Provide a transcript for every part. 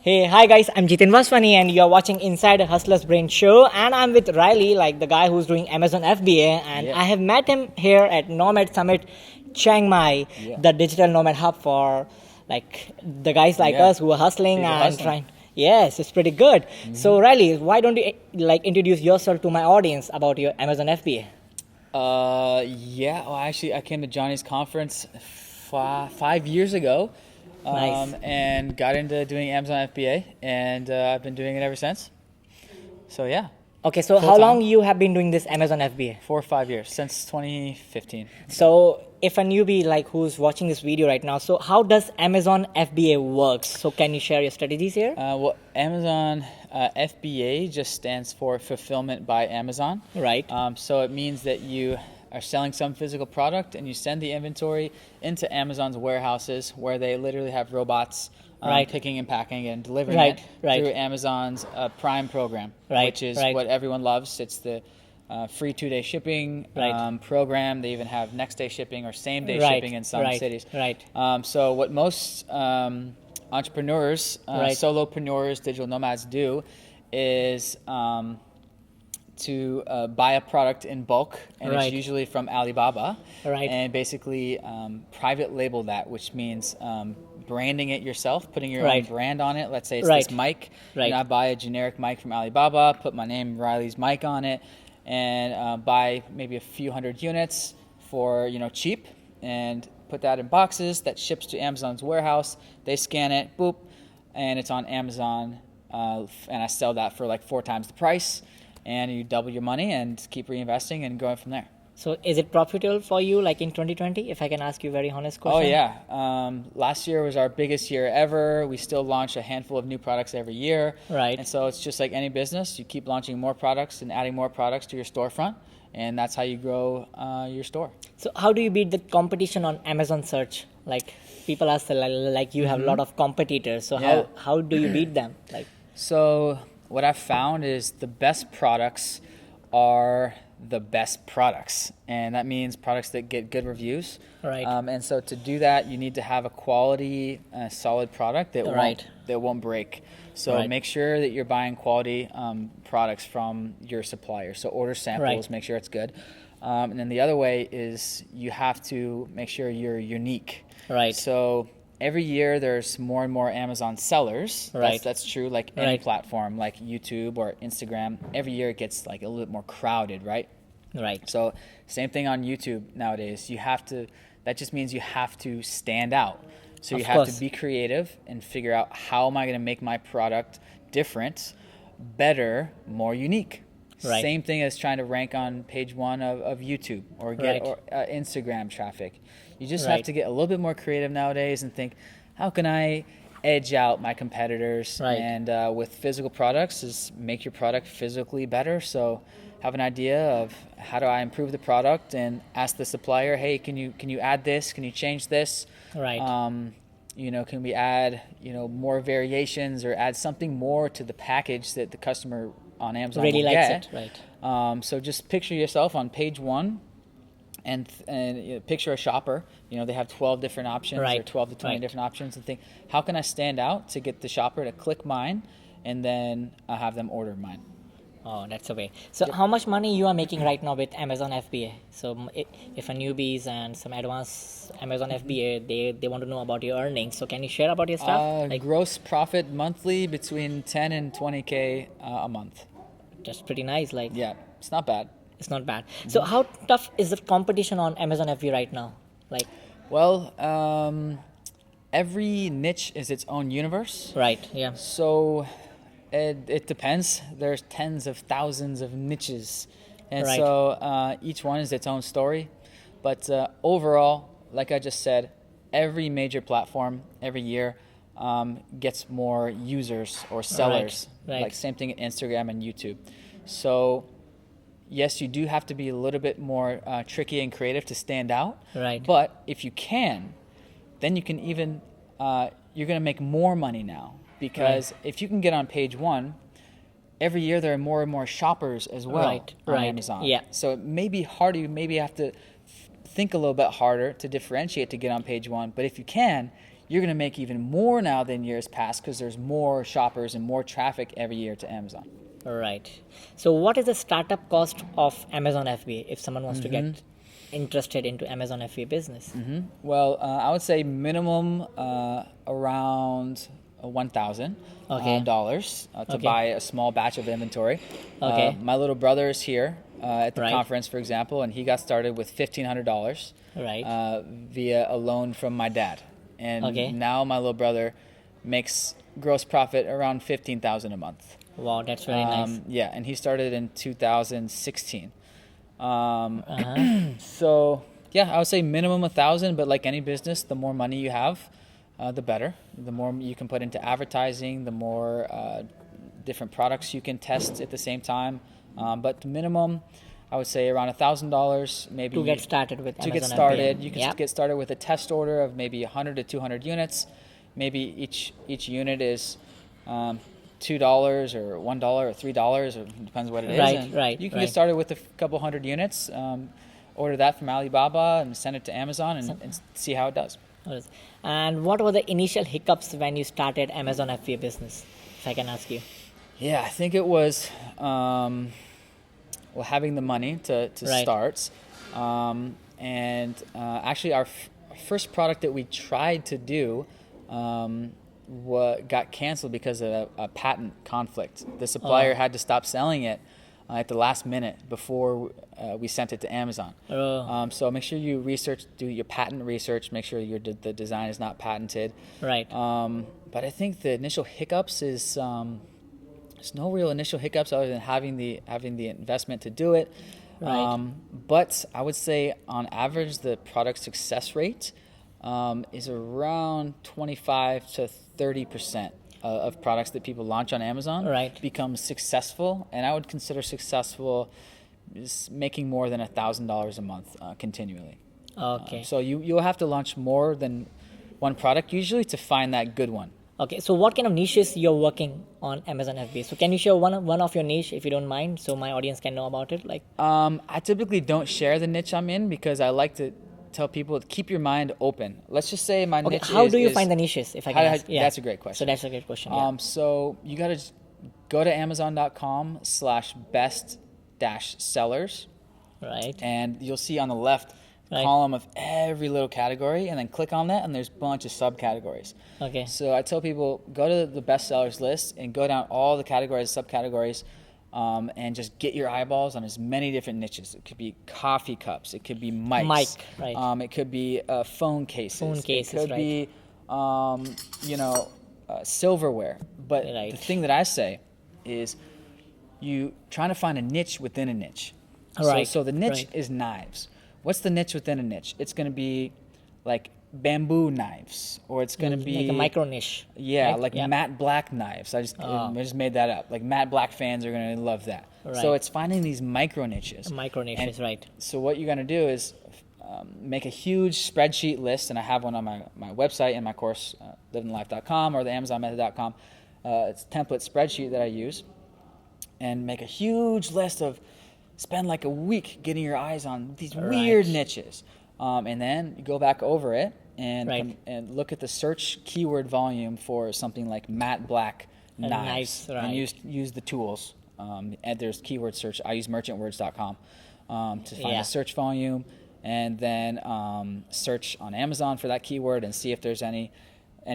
Hey, hi guys, I'm Jitendra Vaswani and you're watching Inside a Hustler's Brain show, and I'm with Riley, like the guy who's doing Amazon FBA, and I have met him here at Nomad Summit Chiang Mai, the digital nomad hub for like the guys like us who are hustling People and hustling. trying. Yes, it's pretty good. So Riley, why don't you like introduce yourself to my audience about your Amazon FBA? Well, actually, I came to Johnny's conference 5 years ago, Nice. and got into doing Amazon FBA, and I've been doing it ever since. So yeah, Okay, so how Full-time. long you have been doing this Amazon FBA? 4 or 5 years, since 2015. So if a newbie like who's watching this video right now, so how does Amazon FBA works? So can you share your strategies here? Well, Amazon FBA just stands for Fulfillment by Amazon. Right. So it means that you are selling some physical product and you send the inventory into Amazon's warehouses where they literally have robots picking and packing and delivering it through Amazon's Prime program, which is what everyone loves. It's the free 2-day shipping program. They even have next day shipping or same day shipping in some cities. So what most entrepreneurs, solopreneurs, digital nomads do is to buy a product in bulk, and it's usually from Alibaba, and basically private label that, which means branding it yourself, putting your own brand on it. Let's say it's this mic, and I buy a generic mic from Alibaba, put my name, Riley's Mic, on it, and buy maybe a few hundred units for cheap, and put that in boxes that ships to Amazon's warehouse. They scan it, boop, and it's on Amazon, and I sell that for like 4 times the price. And you double your money and keep reinvesting and going from there. So is it profitable for you like in 2020, if I can ask you a very honest question? Oh yeah. Last year was our biggest year ever. We still launch a handful of new products every year. And so it's just like any business. You keep launching more products and adding more products to your storefront, and that's how you grow your store. So how do you beat the competition on Amazon search? Like people ask like you have a lot of competitors. So how do you beat them? So what I've found is the best products are the best products, and that means products that get good reviews. And so to do that, you need to have a quality, solid product that won't break. So make sure that you're buying quality products from your supplier. So order samples, make sure it's good. And then the other way is you have to make sure you're unique. So every year there's more and more Amazon sellers. That's true, like any platform like YouTube or Instagram. Every year it gets like a little bit more crowded, So same thing on YouTube nowadays. That just means you have to stand out. So you have to be creative and figure out, how am I going to make my product different, better, more unique. Same thing as trying to rank on page 1 of YouTube or get Instagram traffic. You just have to get a little bit more creative nowadays and think, how can I edge out my competitors? And with physical products, is make your product physically better. So have an idea of, how do I improve the product, and ask the supplier, hey, can you add this? Can you change this? Can we add more variations, or add something more to the package that the customer on Amazon really will likes get. it, So just picture yourself on page 1, and picture a shopper. They have 12 different options, or 12 to 20 different options, and think, how can I stand out to get the shopper to click mine, and then have them order mine. Oh, that's the way. So how much money you are making right now with Amazon FBA? So if a newbies and some advanced Amazon FBA, they want to know about your earnings. So can you share about your stuff? Gross profit monthly between 10 and 20K a month. That's pretty nice. Yeah, it's not bad. It's not bad. So how tough is the competition on Amazon FBA right now? Well, every niche is its own universe. So it depends. There's tens of thousands of niches, and so each one is its own story. But overall, like I just said, every major platform every year gets more users or sellers. Like same thing at Instagram and YouTube. So yes, you do have to be a little bit more tricky and creative to stand out. But if you can, then you can even you're going to make more money now. Because if you can get on page 1, every year there are more and more shoppers as well on Amazon. So it may be harder. You maybe have to think a little bit harder to differentiate to get on page 1. But if you can, you're going to make even more now than years past because there's more shoppers and more traffic every year to Amazon. Right. So what is the startup cost of Amazon FBA if someone wants to get interested into Amazon FBA business? Well, I would say minimum around $1,000 dollars to buy a small batch of inventory. My little brother is here at the conference, for example, and he got started with $1,500 via a loan from my dad. And now my little brother makes gross profit around $15,000 a month. Wow, that's very nice. Yeah, and he started in 2016. So yeah, I would say minimum 1,000, but like any business, the more money you have, the better. The more you can put into advertising, the more different products you can test at the same time. But minimum, I would say around $1,000, maybe to get started with Amazon to get started. FBA. You can get started with a test order of maybe 100 to 200 units. Maybe each unit is $2 or $1 or $3, or depends what it is. Right. You can get started with a couple hundred units. Order that from Alibaba and send it to Amazon and see how it does. And what were the initial hiccups when you started Amazon FBA business, if I can ask you? Yeah, I think it was having the money to start. Actually, our first product that we tried to do got canceled because of a patent conflict. The supplier had to stop selling it at the last minute before we sent it to Amazon. So make sure you do your patent research, make sure the design is not patented. Right. But I think the initial hiccups is there's no real initial hiccups other than having the investment to do it. But I would say on average the product success rate is around 25 to 30% of products that people launch on Amazon become successful, and I would consider successful is making more than $1,000 a month continually. So you'll have to launch more than one product usually to find that good one. Okay, so what kind of niches you're working on Amazon FBA? So can you share one of your niche if you don't mind, so my audience can know about it? I typically don't share the niche I'm in because I like to tell people to keep your mind open. Let's just say my niche how do you find the niches, if I can ask? That's a great question. So that's a great question. So you got to go to amazon.com/best-sellers. Right. And you'll see on the left column of every little category, and then click on that, and there's a bunch of subcategories. Okay. So I tell people, go to the best sellers list and go down all the categories, subcategories, and just get your eyeballs on as many different niches. It could be coffee cups. It could be mics. It could be phone cases. It could be, silverware. But the thing that I say is you trying to find a niche within a niche. So the niche is knives. What's the niche within a niche? It's going to be like bamboo knives, or it's going to be like a micro niche. Yeah, matte black knives. I just made that up. Like matte black fans are going to love that. So it's finding these micro niches. So what you're going to do is make a huge spreadsheet list, and I have one on my website and my course, livingthelife.com or the amazonmethod.com. It's a template spreadsheet that I use, and make a huge list of. Spend like a week getting your eyes on these weird niches, and then you go back over it and look at the search keyword volume for something like matte black knives, and use the tools. And there's keyword search. I use merchantwords.com to find the search volume, and then search on Amazon for that keyword and see if there's any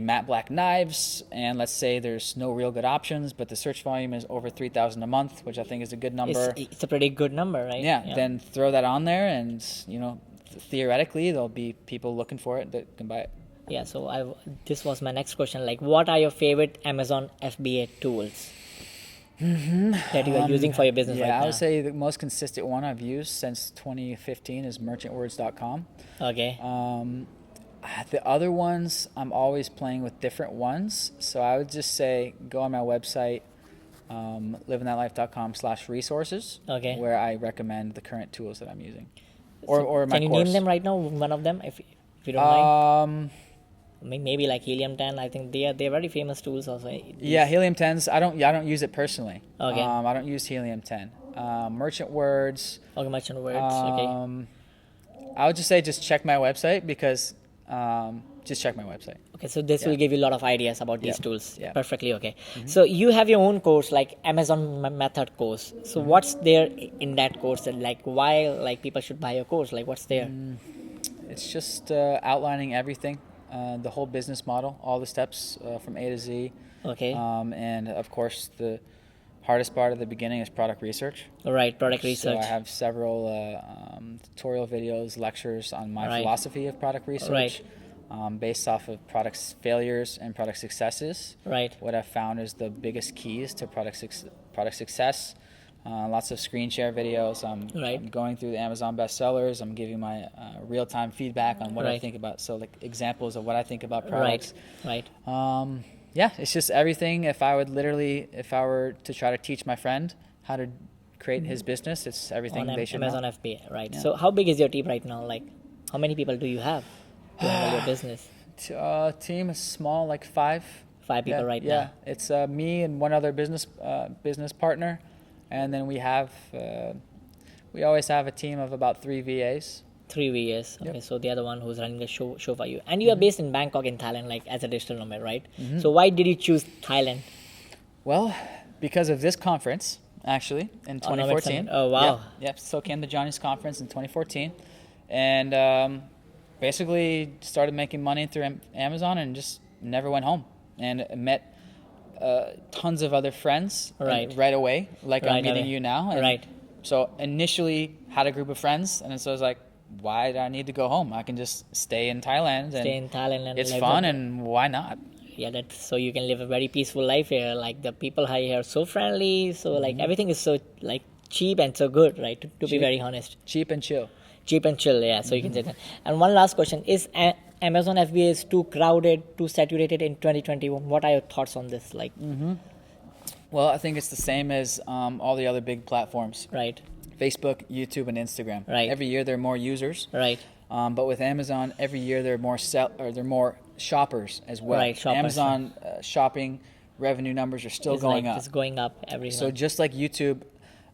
matte black knives. And let's say there's no real good options, but the search volume is over 3,000 a month, which I think is a good number. It's a pretty good number, right? Yeah. Then throw that on there, and theoretically there'll be people looking for it that can buy it. Yeah. So this was my next question. Like, what are your favorite Amazon FBA tools that you are using for your business right now? I would say the most consistent one I've used since 2015 is merchantwords.com. Okay. The other ones, I'm always playing with different ones. So I would just say go on my website, livingthatlife.com/resources, where I recommend the current tools that I'm using. Or my course. Can you name them right now, one of them, if you don't mind? Maybe like Helium 10. I think they're very famous tools also. Yeah, Helium 10s. I don't use it personally. Okay. I don't use Helium 10. Merchant Words. Okay, Merchant Words. Okay. I would just say just check my website because just check my website. Okay, so this will give you a lot of ideas about these tools. Yeah. Perfectly okay. So you have your own course, like Amazon Method course. So what's there in that course? And like why like people should buy your course? Like what's there? It's just outlining everything, the whole business model, all the steps from A to Z. Okay. And of course, the hardest part of the beginning is product research. All right, product research. So I have several tutorial videos, lectures on my philosophy of product research, based off of product failures and product successes. Right. What I've found is the biggest keys to product success. Lots of screen share videos. I'm going through the Amazon bestsellers. I'm giving my real-time feedback on what I think about. So like examples of what I think about products. Right. Yeah, it's just everything. If I were to try to teach my friend how to create his business, it's everything they should Amazon know. FBA, right? Yeah. So how big is your team right now? Like how many people do you have to handle your business? Team is small, like 5. 5 people now. Yeah, it's me and one other business partner, and then we always have a team of about 3 VAs. 3 VAs. Okay, so the other one who's running the show for you. And you are based in Bangkok in Thailand, like as a digital nomad, right? So why did you choose Thailand? Well, because of this conference, actually, in 2014. Oh, wow. Yep. So came the Johnny's conference in 2014. And basically started making money through Amazon and just never went home. And met tons of other friends right away, like I'm meeting you now. And so initially had a group of friends, and so I was like, why do I need to go home? I can just stay in Thailand. And it's fun, and why not? Yeah, that's so you can live a very peaceful life here. Like the people here are so friendly, so like everything is so like cheap and so good, right? To be very honest. Cheap and chill. Cheap and chill, yeah. So you can say that. And one last question: is Amazon FBA is too crowded, too saturated in 2021? What are your thoughts on this? Like, well, I think it's the same as all the other big platforms. Right. Facebook, YouTube, and Instagram. Right. Every year there are more users. Right. But with Amazon, every year there are more shoppers as well. Right. Amazon shopping revenue numbers are still going up. It's going up every So just like YouTube,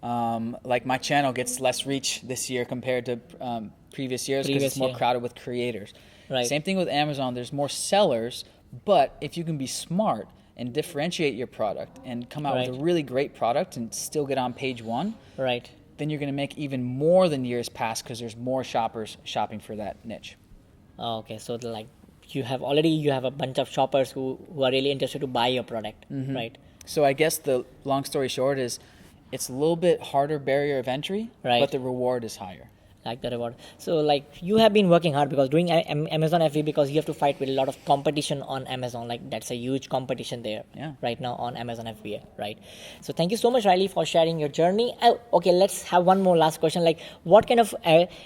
like my channel gets less reach this year compared to previous years because it's more crowded with creators. Right. Same thing with Amazon. There's more sellers, but if you can be smart and differentiate your product and come out with a really great product and still get on page 1, then you're going to make even more than years past because there's more shoppers shopping for that niche. Oh, okay, so like you have a bunch of shoppers who are really interested to buy your product, right? So I guess the long story short is it's a little bit harder barrier of entry, but the reward is higher. Like the reward. So like you have been working hard because doing Amazon FBA, because you have to fight with a lot of competition on Amazon. Like that's a huge competition there right now on Amazon FBA, right? So thank you so much, Riley, for sharing your journey. Okay, let's have one more last question. Like what kind of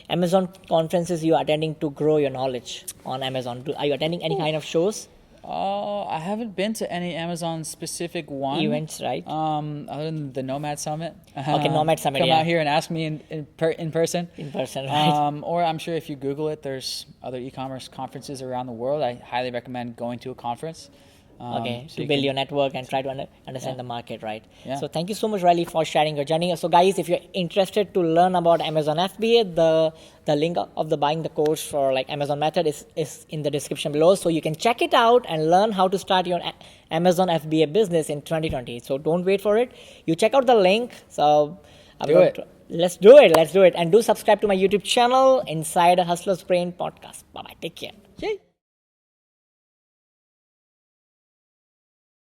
Amazon conferences you are attending to grow your knowledge on Amazon? Are you attending any kind of shows? I haven't been to any Amazon specific one. Events, right? Other than the Nomad Summit. Okay, Nomad Summit, Come out here and ask me in person. In person, right? Or I'm sure if you Google it, there's other e-commerce conferences around the world. I highly recommend going to a conference. To build your network and try to understand the market, right? Yeah. So thank you so much, Riley, for sharing your journey. So guys, if you're interested to learn about Amazon FBA, the link of the buying the course for like Amazon Method is in the description below. So you can check it out and learn how to start your Amazon FBA business in 2020. So don't wait for it. You check out the link. So let's do it. And do subscribe to my YouTube channel, Inside a Hustler's Brain podcast. Bye-bye. Take care. Yay.